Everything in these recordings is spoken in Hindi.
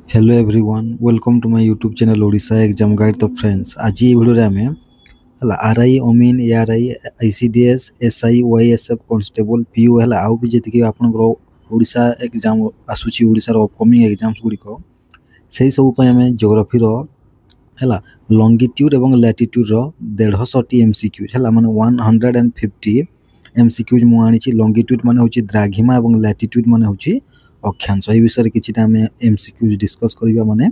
Hello everyone welcome to my YouTube channel Odisha exam guide. तो फ्रेंड्स आज ये वीडियो आम है आरआई अमीन ARI ICDS SI YSF constable PU है आउ भी जी आप ओडिशा एग्जाम आसूची ओडिशार अपकमिंग एग्जाम्स गुड़िक से सब आम जियोग्राफी है लंगिट्यूड और लैटिट्यूड 150 एमसीक्यू है माने 150 एमसीक्यूज मुझे लंगिट्यूड माने होची द्राघिमा और लैटिट्यूड माने होची अक्षांश ये विषय किसी एमसीक्यूज डिस्कस करवा माने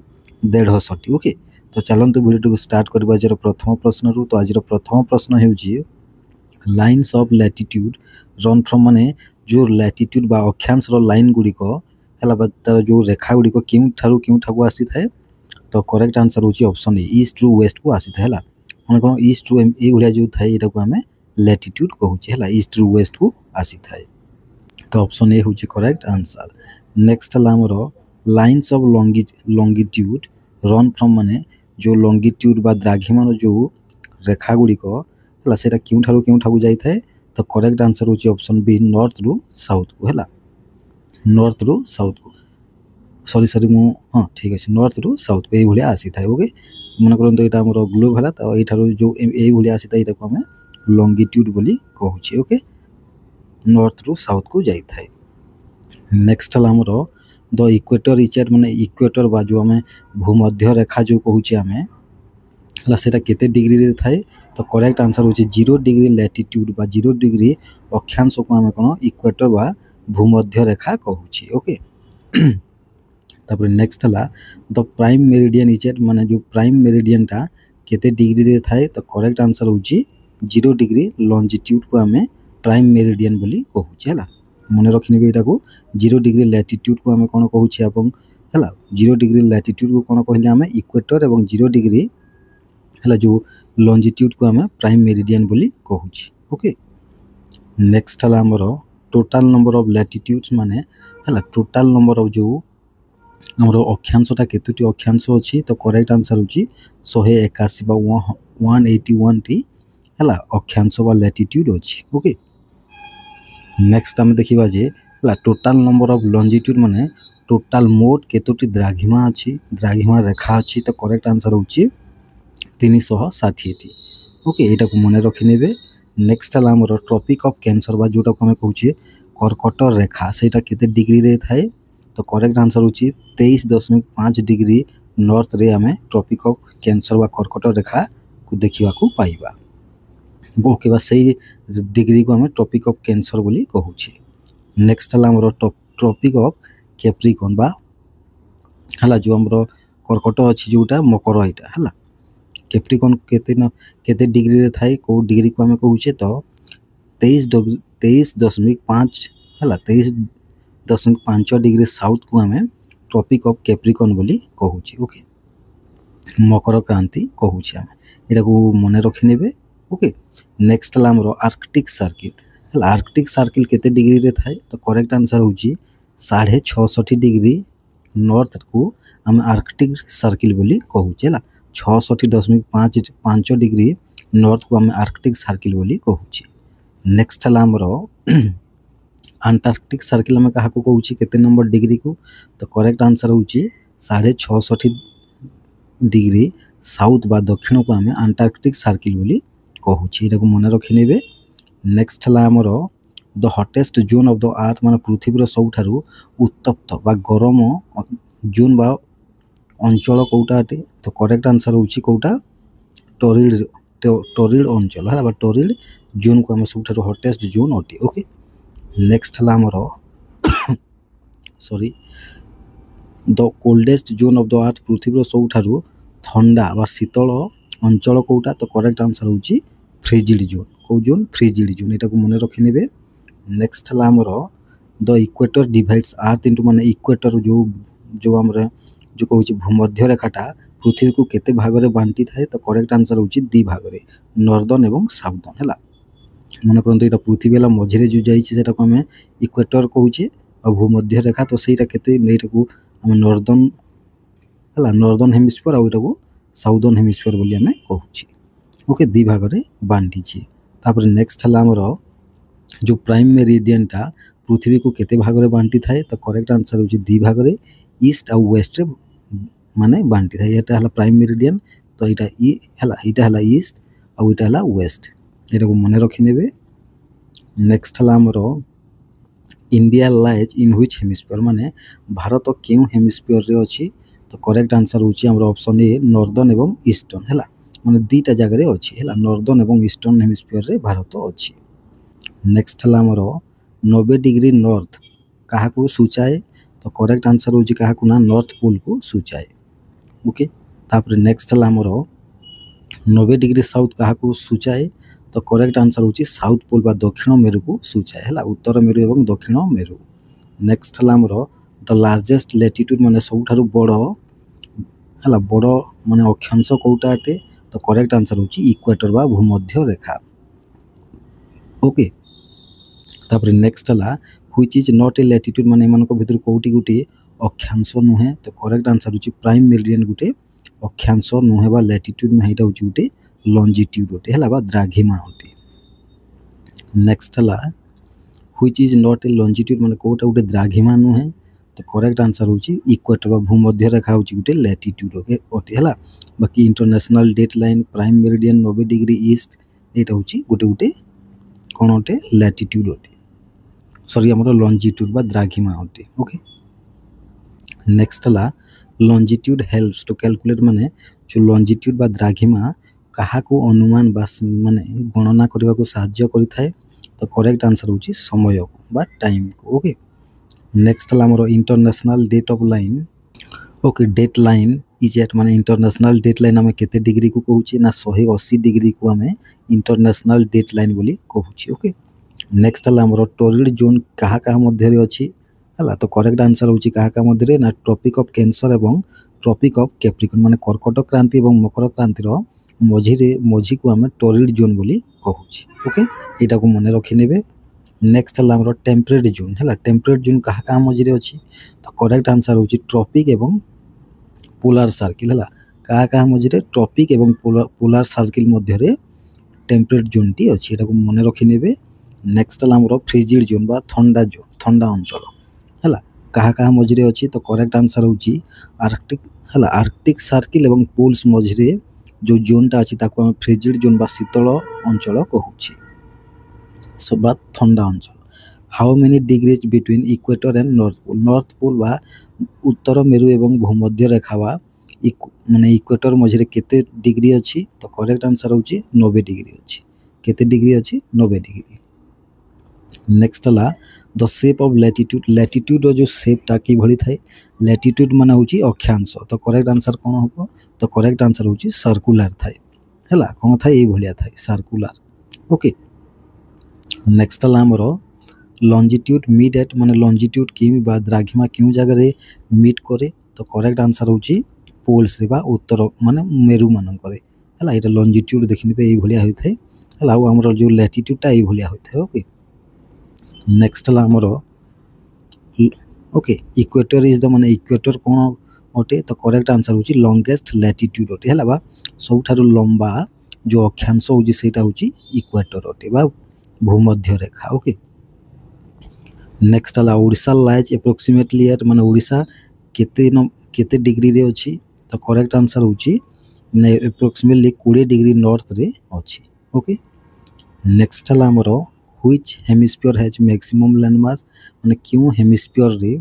150। ओके तो चलते वीडियो को स्टार्ट करवा आज प्रथम प्रश्न रू। तो आज प्रथम प्रश्न होची lines of latitude run from माने जो लैटिट्यूड बा अक्षांश लाइन गुड़िक है तार जो रेखा गुड़िक क्यों ठाकू आसी थाए। तो करेक्ट आंसर होची ऑप्शन ए ईस्ट रु वेस्ट को आसी थाए माने कोन ईस्ट रु ए भलिया जो थाए एटा को हमें लैटिट्यूड कहूचे है ईस्ट रु वेस्ट को आसी थाए। तो ऑप्शन ए होची करेक्ट आंसर। नेक्स्ट है आमर लाइन्स ऑफ लंगिट्यूड रन फ्रॉम माने जो लंगिट्यूड बा द्राघिमार जो रेखा गुड़िक है सेटा क्यों ठाकू जाई थाए। तो करेक्ट आंसर होची ऑप्शन बी नॉर्थ रु साउथ को है नॉर्थ रु साउथ को सॉरी मु हाँ ठीक अच्छे नॉर्थ रु साउथ को ये आसी थाए। ओके मन करते यहाँ आम ग्लोब है तो ये जो ये आसी था यहाँ को आम लंगिट्यूड बोली कहूचे। ओके नॉर्थ रु साउथ को जाई थाए। नेक्स्ट है आमर द इक्वेटर इच माने इक्वेटर बा जो आम भूमध्य रेखा जो कहूचे आम है सेटा केते डिग्री रे थाए। तो करेक्ट आंसर होची 0 डिग्री लैटिट्यूड बा 0 डिग्री अक्षांश को आम कौन इक्वेटर बा भूमध्य रेखा कहूची। ओके तापर नेक्स्ट है द प्राइम मेरिडियन इच माने जो प्राइम मेरिडियन टा केते डिग्री रे थाए। तो करेक्ट आंसर होची 0 डिग्री लॉन्जिट्यूड को आम प्राइम मेरिडियन बोली कहूचे है मन रखिने यहाँ को 0 डिग्री लैटिट्यूड को आम कौन कहूचे है 0 डिग्री लैटिट्यूड को कौन कहले आम इक्वेटर और 0 डिग्री है जो लॉन्जिट्यूड को आम प्राइम मेरिडियन बोली कहूचे। ओके नेक्स्ट है आमर टोटाल नंबर ऑफ लैटिट्यूड्स माने है टोटाल नंबर ऑफ जो आमर अक्षांशटा केतोटी अक्षांश अच्छी। तो करेक्ट आंसर होची 181 बा 181 टी है अक्षांश बा लैटिट्यूड अच्छी। ओके नेक्स्ट आम देखा जे टोटाल नंबर ऑफ लंजिट्यूड माने टोटाल मोट केतोटी द्राघिमा अच्छी द्राघिमा रेखा अच्छी। तो करेक्ट आंसर होची 360 टी। ओके यहाँ को मन रखिने। नेक्स्ट है आमर ट्रॉपिक ऑफ कैंसर बा जोटा को आम कहूचे कर्कट रेखा सेटा केते डिग्री रे थाए। तो करेक्ट आंसर होची 23.5 डिग्री नॉर्थ रे आम ट्रॉपिक ऑफ कैंसर बा कर्कट रेखा को देखा पाइबा। ओके बा सही डिग्री को आम ट्रॉपिक ऑफ कैंसर बोली कहूचे। नेक्स्ट है आमर ट्रॉपिक ऑफ कैप्रिकॉर्न बा है जो आमर कर्कट अच्छी जोटा मकर यहाँ है कैप्रिकॉर्न केते डिग्री रे थाए को डिग्री को आम कहूचे। तो 23.5 है 23.5 डिग्री साउथ को आम ट्रॉपिक ऑफ कैप्रिकॉर्न बोली कहूचे। ओके मकर क्रांति कहूचे आम यहाँ को मन रखिने। ओके नेक्स्ट है आमर आर्कटिक सर्किल आर्कटिक सर्किल केते डिग्री रे थाए। तो करेक्ट आंसर होची 66.5 डिग्री नॉर्थ को आम आर्कटिक सर्किल बोली कहूचे है 66.5 डिग्री नॉर्थ को आम आर्कटिक सर्किल बोली कहूचे। नेक्स्ट है आमर अंटार्कटिक सर्किल आम क्या कहूँ केते नंबर डिग्री को। तो करेक्ट आंसर होची 66.5 डिग्री साउथ बा दक्षिण को आम अंटार्कटिक सर्किल बोली कहूचे यहाँ को मन रखिने। नेक्स्ट है आमर the hottest zone of the अर्थ माने पृथ्वीर सबुठारु उत्तप्त बा गरम जोन बा अंचल कौटा अटे। तो करेक्ट आंसर होची कौटा टोरिड अंचल है टोरिड जोन को आम सब हटेस्ट जोन अटे। ओके नेक्स्ट है आमर sorry the coldest zone of the earth पृथ्वीर सबुठारु ठंडा बा शीतल अंचल कौटा। तो करेक्ट आंसर होची फ्रिजिड जोन कौ जोन फ्रिजिड जोन यहाँ को मन रखिने। नेक्स्ट है आमर the equator divides earth into माने इक्वेटर जो जो आम जो कहूँ भूमध्य रेखाटा पृथ्वी को केते भाग में बांटी थाए। तो करेक्ट आंसर होची 2 भाग में नॉर्दर्न और साउदर्न है मन करते यहाँ पृथ्वी है मझे जो जाइए को आम इक्वेटर कहूचे और भूमध्य रेखा। तो सहीटा केते को आम नॉर्दर्न है नॉर्दर्न हेमिस्फीयर और यहाँ साउदर्न हेमिस्फीयर बोली आम कहूचे। ओके 2 भाग में बांटीचे। तापर नेक्स्ट है आमर जो प्राइम मेरिडियन टा पृथ्वी को केते भाग में बांटी थाए। तो करेक्ट आंसर होची 2 भाग में ईस्ट और वेस्ट माने बांटी थाए एटा हला प्राइम मेरिडियन तो एटा एटा हला ईस्ट आ एटा हला वेस्ट एटा को मने रखि नेबे नेक्स्ट हला हमरो India lies in which hemisphere माने भारत केउ हेमिस्फीयर रे अछि तो करेक्ट आंसर होची हमरो ऑप्शन ए नॉर्दर्न एवं ईस्टर्न हला माने दीटा जगह रे अछि हला नॉर्दर्न एवं ईस्टर्न हेमिस्फीयर रे भारत अछि नेक्स्ट हला हमरो 90 डिग्री नॉर्थ काहा को सूचाए तो करेक्ट आंसर होची काहा को ना नॉर्थ पोल को सूचाए ओके तापर नेक्स्ट हला हमरो 90 डिग्री साउथ काहा को सूचाए तो करेक्ट आंसर होची साउथ पोल बा दक्षिण मेरु को सूचाए हला उत्तर मेरु एवं दक्षिण मेरु नेक्स्ट हला हमरो द लार्जेस्ट लैटिट्यूड माने सबठारु बड़ो हला बड़ो माने अक्षांश कोटा अटे तो करेक्ट आंसर होची इक्वेटर बा भूमध्य रेखा ओके तापर नेक्स्ट हला which is not a latitude माने मन को भितर कोउटी गुटी अक्षांश नुहे तो करेक्ट आंसर होची प्राइम मेरिडियन गुटे अक्षांश नुहे बा लैटिट्यूड नुहे एटा होची गुटे लॉन्जिट्यूड होते हला बा द्राघिमा होते नेक्स्ट हला which is not a longitude माने कोटा गुटे द्राघिमा नुहे तो करेक्ट आंसर होची इक्वेटर बा भूमध्य रेखा होची गुटे लैटिट्यूड होते हला बाकी international date line prime meridian 90 degree east एटा होची गुटे गुटे कोन होते लैटिट्यूड होते सॉरी हमरो लॉन्जिट्यूड बा द्राघिमा होते ओके नेक्स्ट हला लॉन्जिट्यूड हेल्प्स टू कैलकुलेट माने जो लॉन्जिट्यूड बा द्राघिमा कहा को अनुमान बा माने गणना करबा को सहाय्य करि थाए तो करेक्ट आंसर होची समय को बा टाइम को ओके नेक्स्ट हला हमरो international date of line okay date line is at माने इंटरनेशनल डेट लाइन हमें केते डिग्री को कहूची ना 180 डिग्री को हमें इंटरनेशनल डेट लाइन बोली कहूची ओके नेक्स्ट हला हमरो टोरिड जोन कहा कहा मध्य रे अछि हला तो करेक्ट आंसर होची कहा कहा मध्य रे ना ट्रॉपिक ऑफ कैंसर एवं ट्रॉपिक ऑफ कैप्रिकॉर्न माने कर्कट क्रांति एवं मकर क्रांति रो मझी को हमें टोरिड जोन बोली कहूची ओके एटा को मने रखि नेबे नेक्स्ट हला हमरो टेम्परेट जोन हला टेम्परेट जोन कहा कहा मझी रे अछि तो करेक्ट आंसर होची ट्रॉपिक एवं पोलर सर्किल हला कहा कहा मझी रे ट्रॉपिक एवं पोलर सर्किल मध्य रे टेम्परेट जोन टी अछि एटा को मने रखि नेबे नेक्स्ट हला हमरो फ्रिजिड जोन बा ठंडा जोन ठंडा अंचल हला कहा कहा मझी रे अछि तो करेक्ट आंसर होची आर्कटिक हला आर्कटिक सर्किल एवं पोल्स मझी रे जो जोनटा अछि ताको हम फ्रिजिड जोन बा शीतल अंचल कहूची सो बा ठंडा अंचल how many degrees between equator and north pole बा उत्तर मेरु एवं भूमध्य रेखा बा माने इक्वेटर मझी रे केते डिग्री अछि तो करेक्ट आंसर होची 90 डिग्री अछि केते डिग्री अछि 90 डिग्री नेक्स्ट हला the shape of latitude latitude जो शेपटा की भली थाए लैटिट्यूड माने होची अक्षांश तो करेक्ट आंसर कोन होबो तो करेक्ट आंसर होची सर्कुलर थाए हला कोन थाए ए भलिया थाए सर्कुलर ओके नेक्स्ट हला हमरो लॉन्जिट्यूड मीट एट माने लॉन्जिट्यूड की बा द्राघिमा क्यों जगह रे मीट करे तो करेक्ट आंसर होची पोल्स रे बा उत्तर माने मेरु मानन करे हला एटा लॉन्जिट्यूड देखिनि पे ए भलिया होय थाए हला हमरो जो लैटिट्यूडटा ए भलिया होय थाए ओके नेक्स्ट हला हमरो ओके इक्वेटर इज द माने इक्वेटर कोन ओटे तो करेक्ट आंसर होची लॉन्गेस्ट लैटिट्यूड ओटे हला बा सबठारु लंबा जो अक्षांश होची सेटा होची इक्वेटर ओटे बा भूमध्य रेखा ओके नेक्स्ट हला ओडिशा लाइज अप्रोक्सीमेटली एट माने ओडिशा केते डिग्री रे अछि तो करेक्ट आंसर होची ने अप्रोक्सीमेटली 20 डिग्री नॉर्थ रे अछि ओके नेक्स्ट हला हमरो which hemisphere has maximum landmass माने क्यों हेमिस्फीयर रे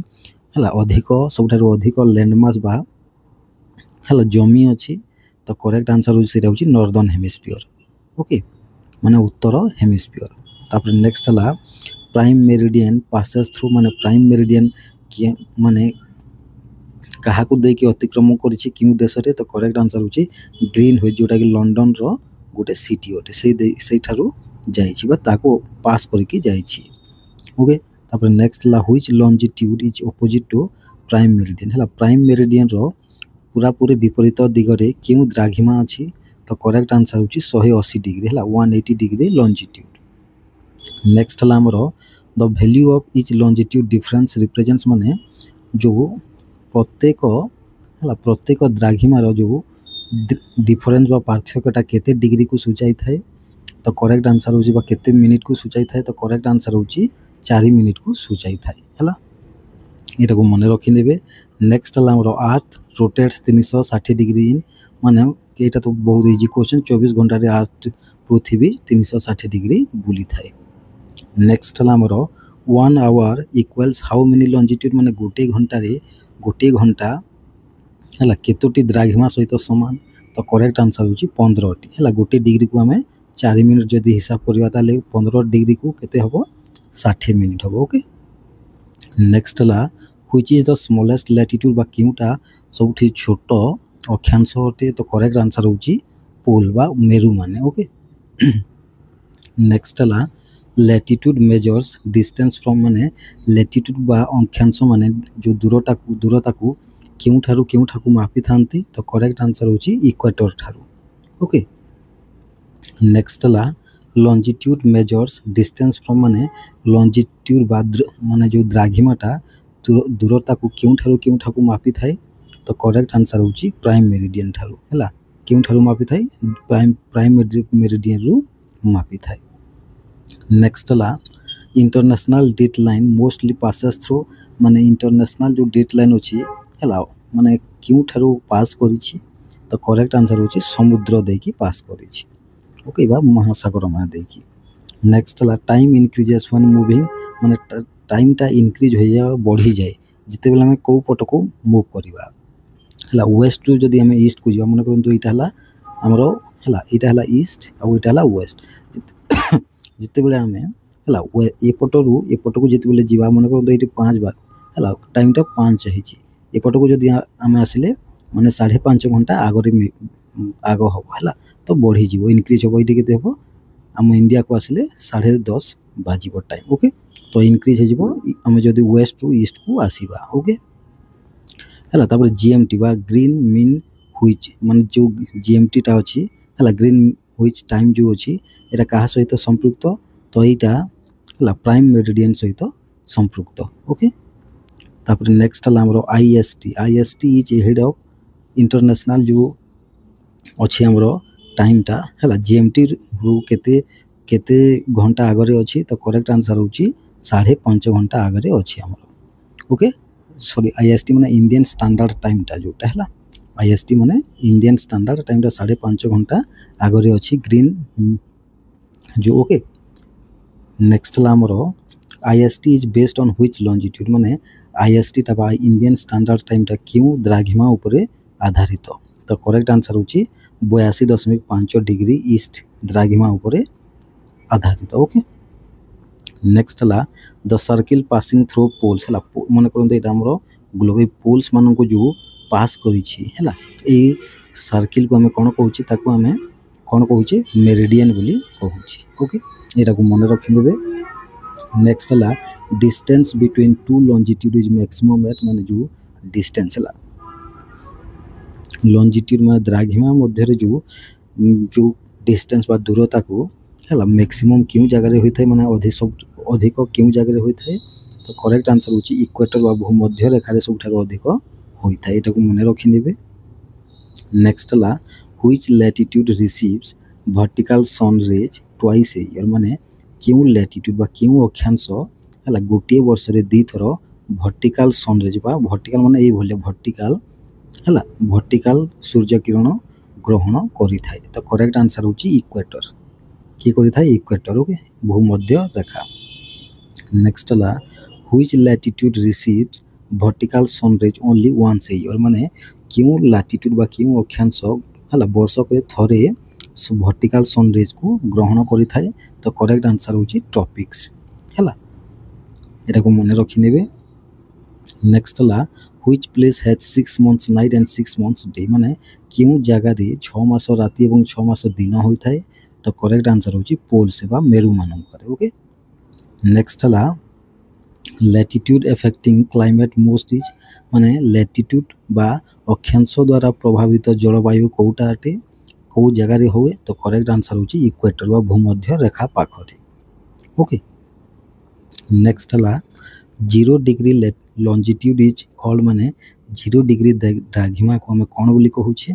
हला अधिक सबठारु अधिक लैंडमास बा हला जमी अछि तो करेक्ट आंसर होची सेटा होची नॉर्दर्न हेमिस्फीयर ओके माने उत्तर हेमिस्फीयर तापर नेक्स्ट हला प्राइम मेरिडियन पासेस थ्रू माने प्राइम मेरिडियन के माने कहा को दे के अतिक्रम करिछि क्यों देश रे तो करेक्ट आंसर होची ग्रीन व्हिच जोटा कि लंदन रो गोटे सिटी ओटे सेई थारु जाइछि बा ताको पास करके जाइछि ओके तापर नेक्स्ट ला which longitude is opposite to prime meridian हला प्राइम मेरिडियन रो पूरा पूरे विपरीत दिगरे क्यों द्राघिमा अछि तो करेक्ट आंसर होची 180 डिग्री हला 180 डिग्री लॉन्जिट्यूड नेक्स्ट हला हमरो the value of each longitude difference represents माने जो प्रत्येक द्राघिमा रो जो डिफरेंस बा पार्थक्यटा केते डिग्री को सूचाई थाए तो करेक्ट आंसर होची बा केते मिनिट को सूचाई थाए तो करेक्ट आंसर होची 4 मिनिट को सूचाई थाए हला ଏଟାକୁ ମନେ ରଖିନେବେ। ନେକ୍ସଟ ହେଲା ଆମର ଆର୍ଥ ରୋଟେଟ୍ସ 360 ଡିଗ୍ରୀ ଇନ୍, ମାନେ ଏଇଟା ତ ବହୁତ ଇଜି କ୍ୱେଶ୍ଚନ୍। 24 ଘଣ୍ଟାରେ ଆର୍ଥ ପୃଥିବୀ 360 ଡିଗ୍ରୀ ବୁଲିଥାଏ। ନେକ୍ସଟ ହେଲା ଆମର 1 ଆୱାର ଇକ୍ୱାଲ୍ସ ହାଉ ମେନି ଲଞ୍ଜିଟ୍ୟୁଡ୍, ମାନେ ଗୋଟିଏ ଘଣ୍ଟା ହେଲା କେତୋଟି ଦ୍ରାଘିମା ସହିତ ସମାନ। ତ କରେକ୍ଟ ଆନ୍ସର ହେଉଛି 15ଟି। ହେଲା, ଗୋଟିଏ ଡିଗ୍ରୀକୁ ଆମେ 4 ମିନିଟ୍ ଯଦି ହିସାବ କରିବା ତାହେଲେ 15 ଡିଗ୍ରୀକୁ କେତେ ହେବ? 60 ମିନିଟ୍ ହେବ। ଓକେ। ନେକ୍ସଟ ହେଲା which is the smallest latitude, ବା କେଉଁଟା ସବୁଠି ଛୋଟ ଅକ୍ଷାଂଶ ଅଟେ? ତ କରେକ୍ଟ ଆନ୍ସର ହେଉଛି ପୋଲ୍ ବା ମେରୁ ମାନେ। ଓକେ। ନେକ୍ସଟ ହେଲା ଲାଟିଟ୍ୟୁଡ୍ ମେଜର୍ସ ଡିଷ୍ଟାନ୍ସ ଫ୍ରମ୍, ମାନେ ଲାଟିଟ୍ୟୁଡ୍ ବା ଅକ୍ଷାଂଶ ମାନେ ଯେଉଁ ଦୂରତାକୁ କେଉଁଠାକୁ ମାପିଥାନ୍ତି? ତ କରେକ୍ଟ ଆନ୍ସର ହେଉଛି ଇକ୍ୱାଟର ଠାରୁ। ଓକେ। ନେକ୍ସଟ ହେଲା ଲଞ୍ଜିଟ୍ୟୁଡ୍ ମେଜର୍ସ ଡିଷ୍ଟାନ୍ସ ଫ୍ରମ୍, ମାନେ ଲଞ୍ଜିଟ୍ୟୁଡ୍ ବା ମାନେ ଯେଉଁ ଦ୍ରାଘିମାଟା ଦୂରତାକୁ କେଉଁଠାକୁ ମାପିଥାଏ? ତ କରେକ୍ଟ ଆନ୍ସର ହେଉଛି ପ୍ରାଇମ୍ ମେରିଡ଼ିଆନ୍ ଠାରୁ। ହେଲା, କେଉଁଠାରୁ ମାପିଥାଏ? ପ୍ରାଇମ୍ ମେରିଡ଼ିଆନ୍ରୁ ମାପିଥାଏ। ନେକ୍ସଟ ହେଲା international date line mostly passes through, ମାନେ ଇଣ୍ଟରନ୍ୟାସନାଲ ଯେଉଁ ଡେଟ୍ ଲାଇନ୍ ଅଛି ହେଲା, ମାନେ କେଉଁଠାରୁ ପାସ୍ କରିଛି? ତ କରେକ୍ଟ ଆନ୍ସର ହେଉଛି ସମୁଦ୍ର ଦେଇକି ପାସ୍ କରିଛି। ଓକେ, ବା ମହାସାଗରମା ଦେଇକି। ନେକ୍ସଟ ହେଲା ଟାଇମ୍ ଇନକ୍ରିଜେସ୍ ହ୍ୱେନ୍ ମୁଭିଂ, ମାନେ ଟାଇମ୍ଟା ଇନକ୍ରିଜ୍ ବଢ଼ିଯାଏ ଯେତେବେଳେ ଆମେ କେଉଁ ପଟକୁ ମୁଭ୍ କରିବା। ହେଲା, ୱେଷ୍ଟରୁ ଯଦି ଆମେ ଇଷ୍ଟକୁ ଯିବା, ମନେ କରନ୍ତୁ ଏଇଟା ହେଲା ଆମର, ହେଲା ଏଇଟା ହେଲା ଇଷ୍ଟ ଆଉ ଏଇଟା ହେଲା ୱେଷ୍ଟ। ଯେତେବେଳେ ଆମେ ହେଲା ଏପଟକୁ ଯେତେବେଳେ ଯିବା, ମନେ କରନ୍ତୁ ଏଇଠି 5 ବାର, ହେଲା ଟାଇମ୍ଟା 5 ହେଇଛି। ଏପଟକୁ ଯଦି ଆମେ ଆସିଲେ ମାନେ 5.5 ଘଣ୍ଟା ଆଗ ହେବ। ହେଲା, ତ ବଢ଼ିଯିବ, ଇନକ୍ରିଜ୍ ହେବ। ଏଇଠି କେତେ ହେବ? ଆମ ଇଣ୍ଡିଆକୁ ଆସିଲେ 10:30 ବାଜିବ ଟାଇମ୍। ଓକେ, ତ ଇନକ୍ରିଜ୍ ହେଇଯିବ ଆମେ ଯଦି ୱେଷ୍ଟରୁ ଇଷ୍ଟକୁ ଆସିବା। ଓକେ। ହେଲା, ତାପରେ GMT ବା ଗ୍ରୀନ୍ ମିନ୍ ହୁଇଚ୍, ମାନେ ଯେଉଁ GMTଟା ଅଛି, ହେଲା ଗ୍ରୀନ୍ ହୁଇଚ୍ ଟାଇମ୍ ଯେଉଁ ଅଛି, ଏଇଟା କାହା ସହିତ ସମ୍ପୃକ୍ତ? ତ ଏଇଟା ହେଲା ପ୍ରାଇମ୍ ମେରିଡ଼ିଆନ୍ ସହିତ ସମ୍ପୃକ୍ତ। ଓକେ। ତାପରେ ନେକ୍ସଟ ହେଲା ଆମର IST is head of international ଯେଉଁ ଅଛି ଆମର ଟାଇମ୍ଟା, ହେଲା GMTରୁ କେତେ ଘଣ୍ଟା ଆଗରେ ଅଛି? ତ କରେକ୍ଟ ଆନ୍ସର ହେଉଛି 5.5 ଘଣ୍ଟା ଆଗରେ ଅଛି ଆମର। ଓକେ, ସରି IST ମାନେ ଇଣ୍ଡିଆନ୍ ଷ୍ଟାଣ୍ଡାର୍ଡ଼ ଟାଇମ୍ଟା ଯେଉଁଟା, ହେଲା IST ମାନେ ଇଣ୍ଡିଆନ୍ ଷ୍ଟାଣ୍ଡାର୍ଡ଼ ଟାଇମ୍ଟା 5.5 ଘଣ୍ଟା ଆଗରେ ଅଛି ଗ୍ରୀନ୍ ଯେଉଁ। ଓକେ। ନେକ୍ସଟ ହେଲା ଆମର IST is based on which longitude, ମାନେ ISTଟା ବା ଇଣ୍ଡିଆନ୍ ଷ୍ଟାଣ୍ଡାର୍ଡ଼ ଟାଇମ୍ଟା କେଉଁ ଦ୍ରାଘିମା ଉପରେ ଆଧାରିତ? ତ କରେକ୍ଟ ଆନ୍ସର ହେଉଛି 82.5 ଡିଗ୍ରୀ ଇଷ୍ଟ ଦ୍ରାଘିମା ଉପରେ ଆଧାରିତ। ଓକେ। ନେକ୍ସଟ ହେଲା ଦ ସର୍କିଲ୍ ପାସିଂ ଥ୍ରୁ ପୋଲ୍ସ, ହେଲା ମନେ କରନ୍ତୁ ଏଇଟା ଆମର ଗ୍ଲୋବାଲ୍ ପୋଲ୍ସ ମାନଙ୍କୁ ଯେଉଁ ପାସ୍ କରିଛି, ହେଲା ଏଇ ସର୍କିଲ୍କୁ ଆମେ କ'ଣ କହୁଛେ? ତାକୁ ଆମେ କ'ଣ କହୁଛେ? ମେରିଡ଼ିଆନ୍ ବୋଲି କହୁଛେ। ଓକେ, ଏଇଟାକୁ ମନେ ରଖିଦେବେ। ନେକ୍ସଟ ହେଲା distance between two longitude is maximum at, ମାନେ ଯେଉଁ ଡିଷ୍ଟାନ୍ସ, ହେଲା ଲଞ୍ଜିଟ୍ୟୁଡ୍ ମାନେ ଦ୍ରାଘିମା ମଧ୍ୟରେ ଯେଉଁ ଡିଷ୍ଟାନ୍ସ ବା ଦୂରତାକୁ, ହେଲା ମ୍ୟାକ୍ସିମମ୍ କେଉଁ ଜାଗାରେ ହୋଇଥାଏ? ମାନେ ଅଧିକ କେଉଁ ଜାଗାରେ ହୋଇଥାଏ? ତ କରେକ୍ଟ ଆନ୍ସର ହେଉଛି ଇକ୍ୱେଟର ବା ଭୂମଧ୍ୟ ରେଖାରେ ସବୁଠାରୁ ଅଧିକ ହୋଇଥାଏ। ଏଟାକୁ ମନେ ରଖିନେବେ। ନେକ୍ସଟ ହେଲା which latitude receives vertical sun rays twice a year, ମାନେ କେଉଁ ଲାଟିଟ୍ୟୁଡ୍ ବା କେଉଁ ଅକ୍ଷାଂଶ, ହେଲା ଗୋଟିଏ ବର୍ଷରେ 2 ଥର ଭର୍ଟିକାଲ ସନ୍ ରେଜ୍, ବା ଭର୍ଟିକାଲ ମାନେ ଏଇଭଳିଆ ଭର୍ଟିକାଲ, ହେଲା ଭର୍ଟିକାଲ ସୂର୍ଯ୍ୟ କିରଣ ଗ୍ରହଣ କରିଥାଏ। ତ କରେକ୍ଟ ଆନ୍ସର ହେଉଛି ଇକ୍ୱେଟର। କିଏ କରିଥାଏ? ଇକ୍ୱେଟର। ଓକେ, ଭୂମଧ୍ୟ ରେଖା। ନେକ୍ସଟ ହେଲା which latitude receives vertical sun rays only once a year, ମାନେ କେଉଁ ଲାଟିଟ୍ୟୁଡ୍ ବା କେଉଁ ଅକ୍ଷାଂଶ, ହେଲା ବର୍ଷକରେ ଥରେ ଭର୍ଟିକାଲ ସନ୍ ରେଜ୍କୁ ଗ୍ରହଣ କରିଥାଏ? ତ କରେକ୍ଟ ଆନ୍ସର ହେଉଛି ଟ୍ରପିକ୍ସ। ହେଲା, ଏଟାକୁ ମନେ ରଖିନେବେ। ନେକ୍ସଟ ହେଲା which place has 6 months night and 6 months day, ମାନେ କେଉଁ ଜାଗାରେ 6 ମାସ ରାତି ଏବଂ 6 ମାସ ଦିନ ହୋଇଥାଏ? ତ କରେକ୍ଟ ଆନ୍ସର ହେଉଛି ପୋଲ୍ସ ବା ମେରୁମାନଙ୍କରେ। ଓକେ। ନେକ୍ସଟ ହେଲା ଲାଟିଟ୍ୟୁଡ୍ ଏଫେକ୍ଟିଂ କ୍ଲାଇମେଟ୍ ମୋଷ୍ଟ ଇଜ୍, ମାନେ ଲାଟିଟ୍ୟୁଡ୍ ବା ଅକ୍ଷାଂଶ ଦ୍ୱାରା ପ୍ରଭାବିତ ଜଳବାୟୁ କେଉଁଟା ଅଟେ? କେଉଁ ଜାଗାରେ ହୁଏ? ତ କରେକ୍ଟ ଆନ୍ସର ହେଉଛି ଇକ୍ୱେଟର ବା ଭୂମଧ୍ୟ ରେଖା ପାଖରେ। ଓକେ। ନେକ୍ସଟ ହେଲା 0 ଡିଗ୍ରୀ ଲଞ୍ଜିଟ୍ୟୁଡ୍ ଇଜ୍ କଲ୍ଡ, ମାନେ 0 ଡିଗ୍ରୀ ଦ୍ରାଘିମାକୁ ଆମେ କ'ଣ ବୋଲି କହୁଛେ?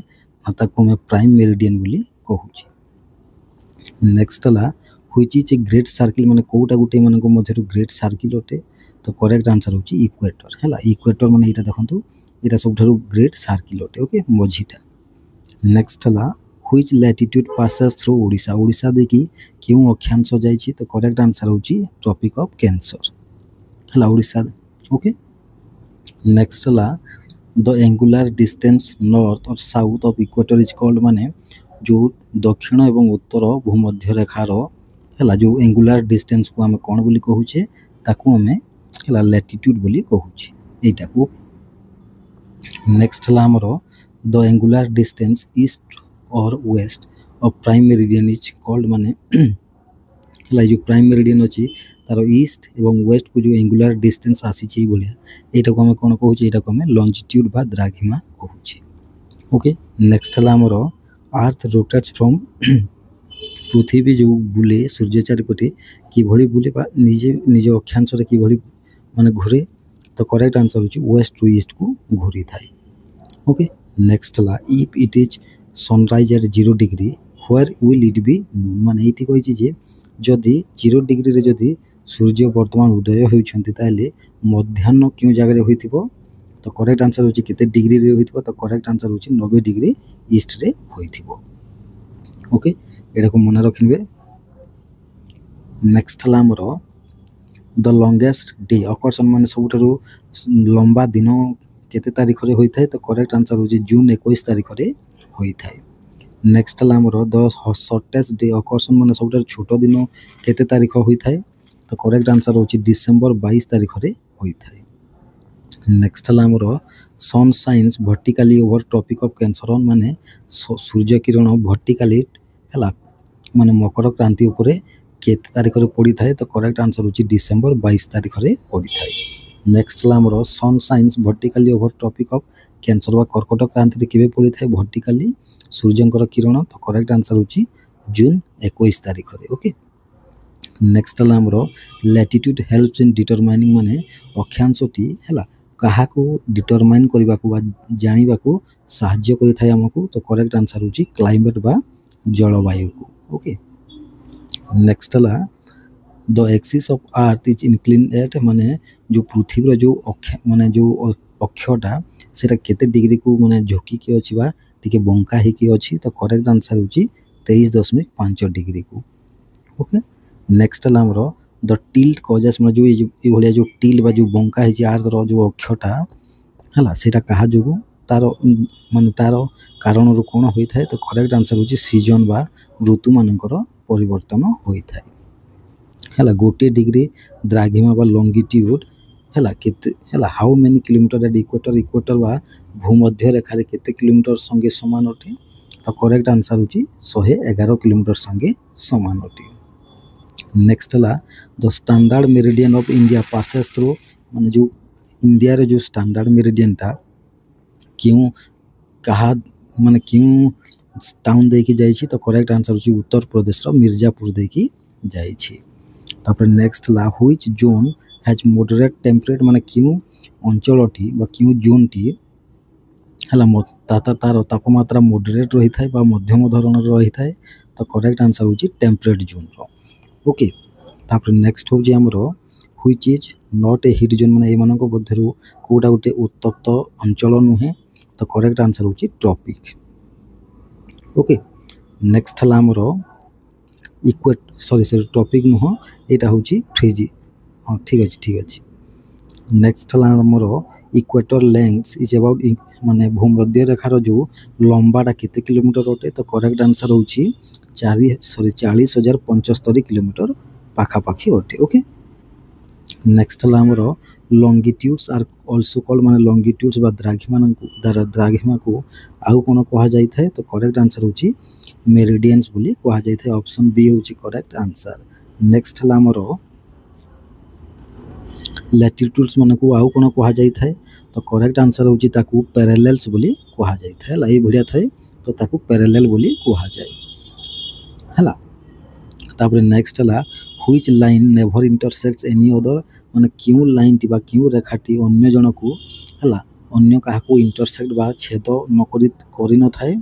ତାକୁ ଆମେ ପ୍ରାଇମ୍ ମେରିଡ଼ିଆନ୍ ବୋଲି କହୁଛେ। ନେକ୍ସଟ ହେଲା which is a great circle, ମାନେ କେଉଁଟା ଗୋଟେ ଏମାନଙ୍କ ମଧ୍ୟରୁ ଗ୍ରେଟ୍ ସାର୍କିଲ୍ ଅଟେ? ତ तो करेक्ट आंसर होची इक्वेटर हैला इक्वेटर माने एटा देखंतु एटा सबठारु ग्रेट सर्किल ओटे ओके मझीटा नेक्स्ट हला which latitude passes through Odisha Odisha देखि केउ अक्षांश जाईछि तो करेक्ट आंसर होची ट्रॉपिक ऑफ कैंसर हला ओडिशा ओके नेक्स्ट हला द एंगुलर डिस्टेंस नॉर्थ और south of equator is called माने जो दक्षिण एवं उत्तर भूमध्य रेखार हला जो एंगुलर डिस्टेंस को हमें कोन बोली कहूचे ताकू हमें हला लैटिट्यूड बोली कहूचे एटा को नेक्स्ट हला हमरो द एंगुलर डिस्टेंस ईस्ट और west of prime meridian is called माने हला जो प्राइम मेरिडियन अछि तार ईस्ट एवं वेस्ट को जो एंगुलर डिस्टेंस आसी छै बोलिया एटा को हमें कोन कहूचे एटा को हमें लॉन्जिट्यूड बा द्राघिमा कहूचे ओके नेक्स्ट हला हमरो अर्थ रोटेट्स फ्रॉम पृथ्वी जो बुले सूर्य चारिपटे कि भली बुले बा निजे निज अक्षांश रे कि भली माने घुरे तो करेक्ट आंसर होची वेस्ट टू ईस्ट को घुरी थाई ओके नेक्स्ट ला if it is sunrise at 0 degree where will it be माने एठी कहिछि जे जदि 0 डिग्री रे जदि सूर्य वर्तमान उदय होइछन्ति ताले मध्याह्न क्यों जगह रे होइथिबो तो करेक्ट आंसर होची केते डिग्री रे होइथिबो तो करेक्ट आंसर होची 90 डिग्री ईस्ट रे होइथिबो ओके एटा को मन रखिबे नेक्स्ट हला हमरो द लॉन्गेस्ट डे अकर्षण माने सबुठारु लंबा दिन केते तारीख रे होई थाए तो करेक्ट आंसर होची जून 21 तारीख रे होई थाए नेक्स्ट हला हमरो द शॉर्टेस्ट डे अकर्षण माने सबुठारु छोटो दिन केते तारीख होई थाए तो करेक्ट आंसर होची डिसेंबर 22 तारीख रे होई थाए नेक्स्ट हला हमरो sun shines vertically over tropic of cancer माने सूर्य किरण वर्टिकली हला माने मकर क्रांति ऊपर केते तारीख रे पड़ी थाए तो करेक्ट आंसर होची डिसेंबर 22 तारीख रे पड़ी थाए नेक्स्ट हला हमरो sun shines vertically over tropic of cancer वा कर्कट क्रांति रे केबे पड़ी थाए वर्टिकली सूर्यंकर किरण तो करेक्ट आंसर होची जून 21 तारीख रे ओके नेक्स्ट हला हमरो लैटिट्यूड हेल्प्स इन डिटरमाइनिंग माने अक्षांशटी हला कहा को डिटरमाइन करबा को बा जानिबा को सहाय्य करि थाए हमकु तो करेक्ट आंसर होची क्लाइमेट बा जलवायु को ओके नेक्स्ट हला the axis of earth is inclined at माने जो पृथ्वी रो जो अक्ष माने जो अक्षटा सेटा केते डिग्री को माने झुकी के अछि बा टिके बंका हे के अछि तो करेक्ट आंसर होची 23.5 डिग्री को ओके नेक्स्ट हला हमरो द टिल्ट कॉजेस माने जो ए भलिया जो टिल बा जो बंका हे जे अर्थ रो जो अक्षटा हला सेटा कहा जोगु तारो माने तारो कारण रो कोन होई थाए तो करेक्ट आंसर होची सीजन बा ऋतु मानकर परिवर्तन होई थाए हला गोटे डिग्री द्राघिमा बा लॉन्गिट्यूड हला केते हला how many kilometre at equator equator बा भूमध्य रेखा रे केते किलोमीटर संगे समान अटे तो करेक्ट आंसर होची 111 किलोमीटर संगे समान अटे नेक्स्ट हला the standard meridian of India passes through माने जो इंडिया रे जो स्टैंडर्ड मेरिडियन ता क्यों कहा माने क्यों टाउन देखि जाई छी तो करेक्ट आंसर होची उत्तर प्रदेश रो मिर्जापुर देखि जाई छी तापर नेक्स्ट ला which zone has moderate temperate माने क्यों अंचलटी बा क्यों जोन टी हला तार तापमात्रा मॉडरेट रही थाए बा मध्यम धरण रही थाए तो करेक्ट आंसर होची टेम्परेट जोन रो ओके तापर नेक्स्ट होची हमरो which is not a heat zone माने ए मानको मध्यरु कोडा उटे उत्तप्त अंचल नुहे तो करेक्ट आंसर होची ट्रॉपिक ओके नेक्स्ट हला हमरो इक्वेट सॉरी टॉपिक नुह एटा होची फ्रीजी हां ठीक अछि नेक्स्ट हला हमरो इक्वेटर लेंथ इज अबाउट माने भूमध्य रेखार जो लंबाटा केते किलोमीटर अटे तो करेक्ट आंसर होची 40,075 किलोमीटर पाखा पाखी अटे ओके नेक्स्ट हला हमरो लॉन्गिट्यूड्स आर आल्सो कॉल्ड माने लॉन्गिट्यूड्स बा द्राघिमा को आउ कोन कहा जाई थाए तो करेक्ट आंसर होची मेरिडियंस बोली कहा जाई थाए ऑप्शन बी होची करेक्ट आंसर नेक्स्ट हला हमरो लैटिट्यूड्स माने को आउ कोन कहा जाई थाए तो करेक्ट आंसर होची ताकू पैरेलल्स बोली कहा जाई थाए लाई भलिया थाए तो ताकू पैरेलल बोली कहा जाय हला तापर नेक्स्ट हला which line never intersects any other माने क्यों लाइन टी बा क्यों रेखाटी अन्य जन को हला अन्य काहा को इंटरसेक्ट बा छेद न करि न थाए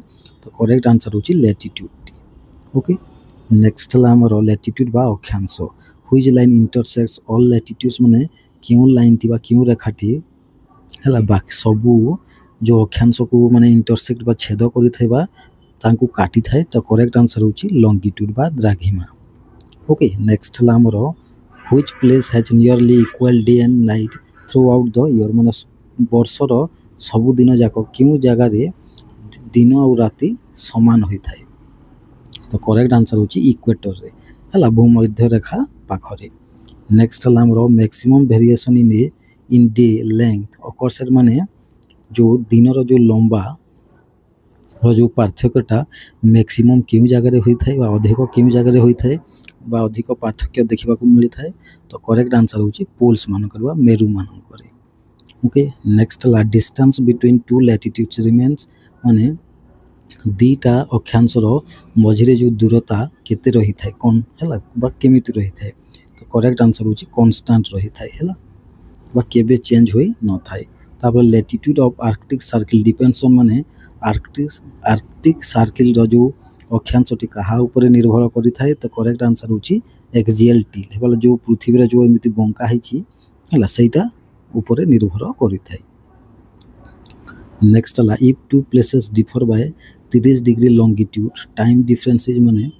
तो करेक्ट आंसर होची लैटिट्यूड ओके नेक्स्ट हला हमरो लैटिट्यूड बा अक्षांश which line intersects all latitudes माने क्यों लाइन टी बा क्यों रेखाटी है बाकी सबू जो अक्षांश को माने इंटरसेक्ट बा छेद करिथाइबा तांकु काटी थाए तो करेक्ट आंसर होची लॉन्गिट्यूड बा द्राघिमा। ओके नेक्स्ट हला हमर which place has nearly equal day and night through out the year माने वर्षर सबु दिन जाक क्यों जगह रे दिन और राति समान होई थाए तो करेक्ट आंसर होची इक्वेटर रे हला भूमध्य रेखा पाखरे। नेक्स्ट हला हमर maximum variation in day length occurs माने जो दिन रो जो लंबा रो जो पार्थक्यटा मैक्सिमम क्यों जगह होई थाए बा अधिक क्यों जगह होई थाए बा अधिक पार्थक्य देखा मिली थाए तो करेक्ट आंसर होची पोल्स मानकर बा मेरु मानकर। ओके नेक्स्ट ला distance between two latitudes remains माने दीटा अक्षांशर मझिरे जो दूरता केते रही थाए कोन हला बा केमिति रही थाए तो करेक्ट आंसर होची कांस्टेंट रही थाए हला बा केबे चेंज होई न थाए। तापर latitude of Arctic circle depends on माने आर्कटिक सर्किल रो जो अक्षांशटी कहा ऊपर निर्भर करि थाए तो करेक्ट आंसर होची एक्सियल टिल हेबला जो पृथ्वी रे जो एमिति बंका हिची हला सेटा ऊपर निर्भर करि थाए। नेक्स्ट हला if two places differ by 30 degree longitude time difference is माने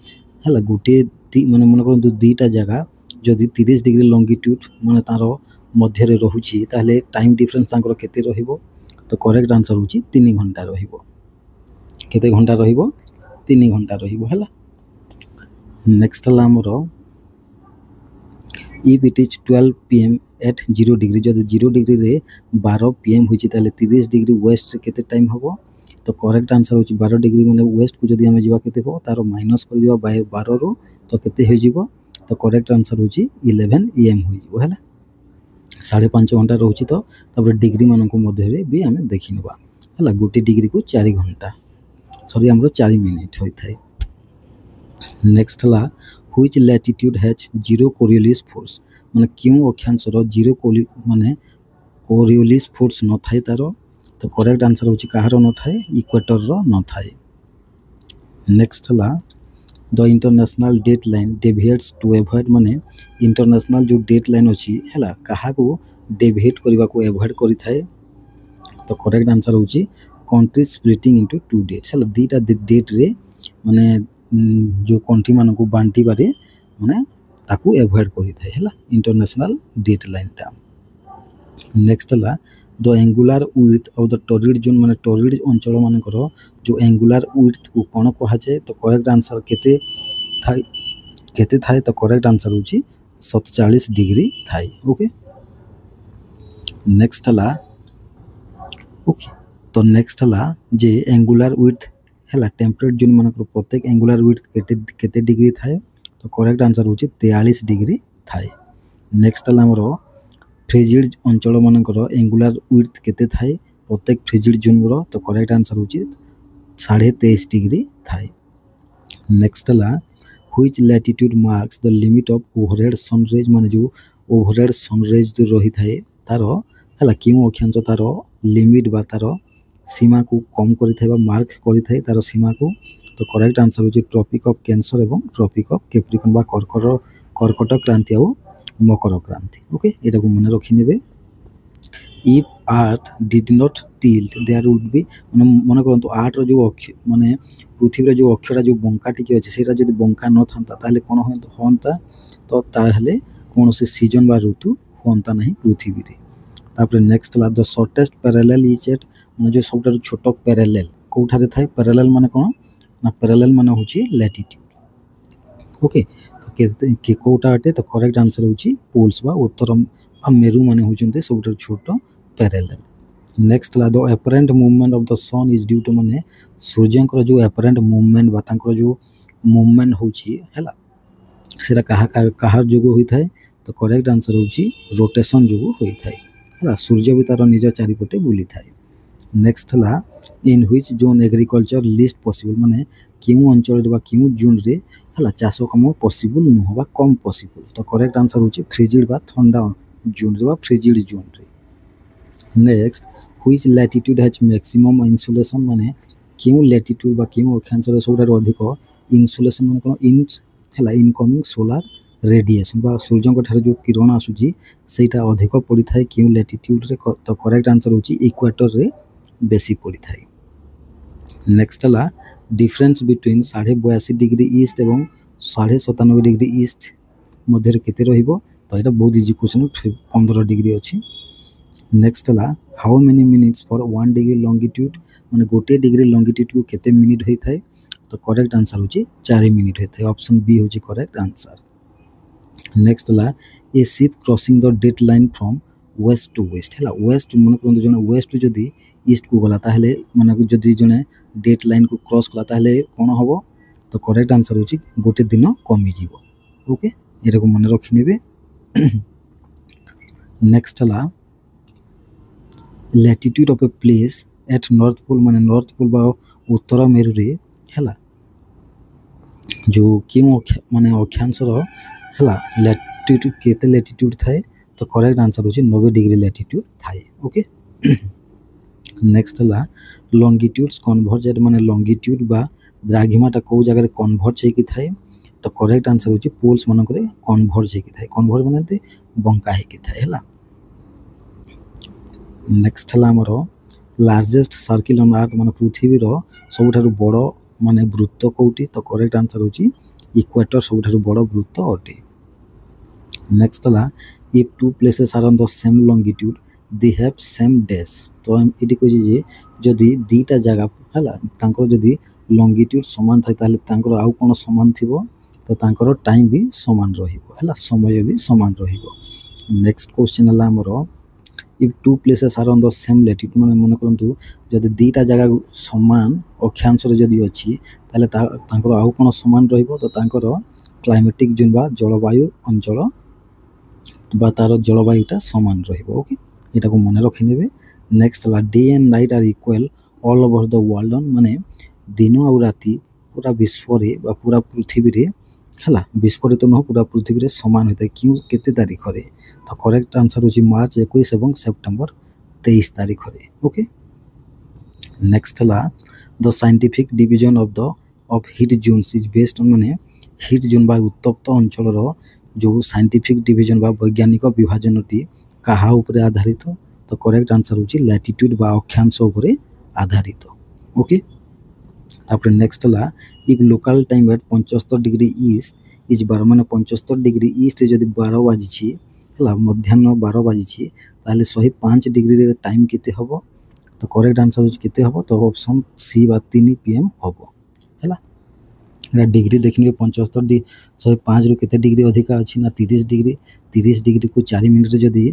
हला गोटे माने मन करंतु दीटा जगह जदि 30 डिग्री लॉन्गिट्यूड माने तारो मध्य रे रहुची ताले टाइम डिफरेंस तांकर केते रहिबो तो करेक्ट आंसर होची 3 घंटा रहिबो केते घंटा रहिबो 3 घंटा रहिबो हला। नेक्स्ट हला हमरो if it is 12 pm at 0 degree जदि 0 डिग्री रे 12 pm होची ताले 30 डिग्री वेस्ट से केते टाइम हबो तो करेक्ट आंसर होची 12 डिग्री माने वेस्ट को जदि हम जिबा केते हो तारो माइनस कर जिबा 12 रो तो केते हो जिवो तो करेक्ट आंसर होची 11 am होई जिवो हला 5.5 घंटा रहउची तो तब डिग्री मान को मध्य रे भी हमें देखि नबा हला गोटे डिग्री को 4 घंटा सॉरी हमरो 4 मिनिट होई थाए। नेक्स्ट हला which latitude has zero Coriolis force माने क्यों अक्षांश रो जीरो माने कोरियोलिस फोर्स न थाए तारो तो करेक्ट आंसर होची कहारो न थाए इक्वेटर रो न थाए। नेक्स्ट हला the international dateline deviates to avoid माने इंटरनेशनल जो डेडलाइन अछि हला कहा को डेविएट करबा को अवॉइड करि थाए तो करेक्ट आंसर होची country splitting into two dates हला दीटा डेट रे माने जो कंट्री मान को बांटी बारे माने ताकू अवॉइड करि थाए हला इंटरनेशनल डेडलाइन टा। नेक्स्ट हला the angular width of the torrid zone माने टॉरिड अंचल मानकर जो एंगुलर विड्थ को कोन कहा जाय तो करेक्ट आंसर केते थाए तो करेक्ट आंसर होची 47 डिग्री थाए। ओके नेक्स्ट हला ओके तो नेक्स्ट हला जे एंगुलर विड्थ हला टेम्परेट जोन मानकर प्रत्येक एंगुलर विड्थ केते डिग्री थाए तो करेक्ट आंसर होची 43 डिग्री थाए। नेक्स्ट हला हमरो फ्रिजिड अंचल मानकर एंगुलर विड्थ केते थाए प्रत्येक फ्रिजिड जोन रो तो करेक्ट आंसर होची 23.5 डिग्री थाए। नेक्स्ट हला which latitude marks the limit of overhead sun rays माने जो ओवरहेड सनरेज जो रही थाए तारो हला क्यों अक्षांश तारो लिमिट बा तारो सीमा को कम करि थाए बा मार्क करि थाए तारो सीमा को तो करेक्ट आंसर होची ट्रॉपिक ऑफ कैंसर एवं ट्रॉपिक ऑफ कैप्रिकॉर्न बा कर्कट क्रांति और मकर क्रांति। ओके एटा को मन रखि नेबे if earth did not tilt there would be माने मन करंतु आर्ट रो जो माने पृथ्वी रे जो अक्षरा जो बंका टिके अछि सेटा जदि बंका न थांता ताले कोन होंता तो ताहले कोनोसी सीजन बा ऋतु होंता नहीं पृथ्वी रे। तापर नेक्स्ट ला the shortest parallel is at माने जो सबटा छोटो पैरेलल कोठारे थाए पैरेलल माने कोन ना पैरेलल माने होची लैटिट्यूड। ओके तो के कोटा अटे तो करेक्ट आंसर होची पोल्स बा उत्तर आ मेरु माने होचंते सबटा छोटो पैरेलल। नेक्स्ट ला the apparent movement of the sun is due to माने सूर्यंकर जो अपरेंट मूवमेंट बा तांकर जो मूवमेंट होची हला सेरा कहा जोगो होई थाए तो करेक्ट आंसर होची रोटेशन जोगो होई थाए हला सूर्य भी तार निज चारिपटे बुली थाए। नेक्स्ट हला in which zone agriculture list possible माने क्यों अंचल बा क्यों जोन रे हला चाष कम पॉसिबल न होबा कम पॉसिबल तो करेक्ट आंसर होची फ्रिजिड बा ठंडा जोन रे बा फ्रिजिड जोन रे। Next which latitude has maximum insolation माने क्यों लैटिट्यूड बा क्यों अक्षांश रे सबटा अधिक इंसुलेशन माने कोन इन हला इनकमिंग सोलर रेडिएशन बा सूर्य ठारे जो किरण आसुची सेटा अधिक पड़ी थाए क्यों लैटिट्यूड रे तो करेक्ट आंसर होची इक्वेटर रे बेसी पड़ी थाए। नेक्स्ट हला डिफरेंस बिटवीन 82.5 डिग्री ईस्ट एवं 97.5 डिग्री ईस्ट मध्य केते रहिबो तो एटा बहुत इजी क्वेश्चन 15 डिग्री अछि। नेक्स्ट हला how many minutes for 1 degree longitude माने गोटे डिग्री लॉन्गिट्यूड को केते मिनिट होई थाए तो करेक्ट आंसर होची 4 मिनिट होई थाए ऑप्शन बी होची करेक्ट आंसर। नेक्स्ट हला a ship crossing the date line from west to west हला वेस्ट मन करन जने वेस्ट टू जदी ईस्ट को गला ताहले माने जदी जने डेट लाइन को क्रॉस कला ताहले कोन हबो तो करेक्ट आंसर होची गोटे दिन कमी जीवो। ओके एटा को मन रखि नेबे। नेक्स्ट हला latitude of a place at north pole माने नॉर्थ पोल बा उत्तर मेरु रे हला जो क्यों माने अक्षांश रो हला लैटिट्यूड केते लैटिट्यूड थाए तो करेक्ट आंसर होची 90 डिग्री लैटिट्यूड थाए। ओके नेक्स्ट हला लॉन्गिट्यूड्स कन्वर्जेड माने लॉन्गिट्यूड बा द्राघिमाटा को जगह रे कन्वर्ज हेकी थाए तो करेक्ट आंसर होची पोल्स मानक रे कन्वर्ज हेकी थाए कन्वर्ज माने ते बंका हेकी थाए हला। नेक्स्ट हला हमरो लार्जेस्ट सर्किल ऑन अर्थ माने पृथ्वी रो सबठारु बड़ माने वृत्त कोउटी तो करेक्ट आंसर होची इक्वेटर सबठारु बड़ वृत्त अटे। नेक्स्ट हला if two places are on the same longitude they have same days तो एटी कहै जे जदी दीटा जगह हला तांकर जदी लॉन्गिट्यूड समान थाय ताले तांकर आउ कोन समान थिबो तो तांकर टाइम भी समान रहिबो हला समय भी समान रहिबो। नेक्स्ट क्वेश्चन हला हमरो if two places are on the same latitude माने मन करंतु जदी दीटा जगह समान अक्षांश रे जदी अछि ताले तांकर आउ कोन समान रहिबो तो तांकर क्लाइमेटिक जोन बा जलवायु अंचल बा तार जलवायुटा समान रहिबो। ओके एटा को मन रखि नेबे। नेक्स्ट हला day and night are equal all over the world माने दिन और राति पूरा विश्व रे बा पूरा पृथ्वी रे हला विश्व रे तो न पूरा पृथ्वी रे समान होता क्यों केते तारीख रे तो करेक्ट आंसर होची मार्च 21 एवं सितंबर 23 तारीख रे। ओके नेक्स्ट हला the scientific division of heat zones is based on माने हीट जोन बा उत्तप्त अंचल रो जो साइंटिफिक डिवीजन बा वैज्ञानिक विभाजनटी कहा ऊपर आधारित तो करेक्ट आंसर होची लैटिट्यूड बा अक्षांश ऊपर आधारित। ओके तापर नेक्स्ट हला if local time at 75 degree east is 12 माने 75 डिग्री ईस्ट जदी 12 बाजी छी हला मध्याह्न 12 बाजी छी ताले 105 डिग्री रे टाइम केते हबो तो करेक्ट आंसर होची केते हबो तो ऑप्शन सी बा 3 पीएम हबो हला। एटा डिग्री देखिने 75 105 रु केते डिग्री अधिक अछि ना 30 डिग्री को 4 मिनिट रे जदी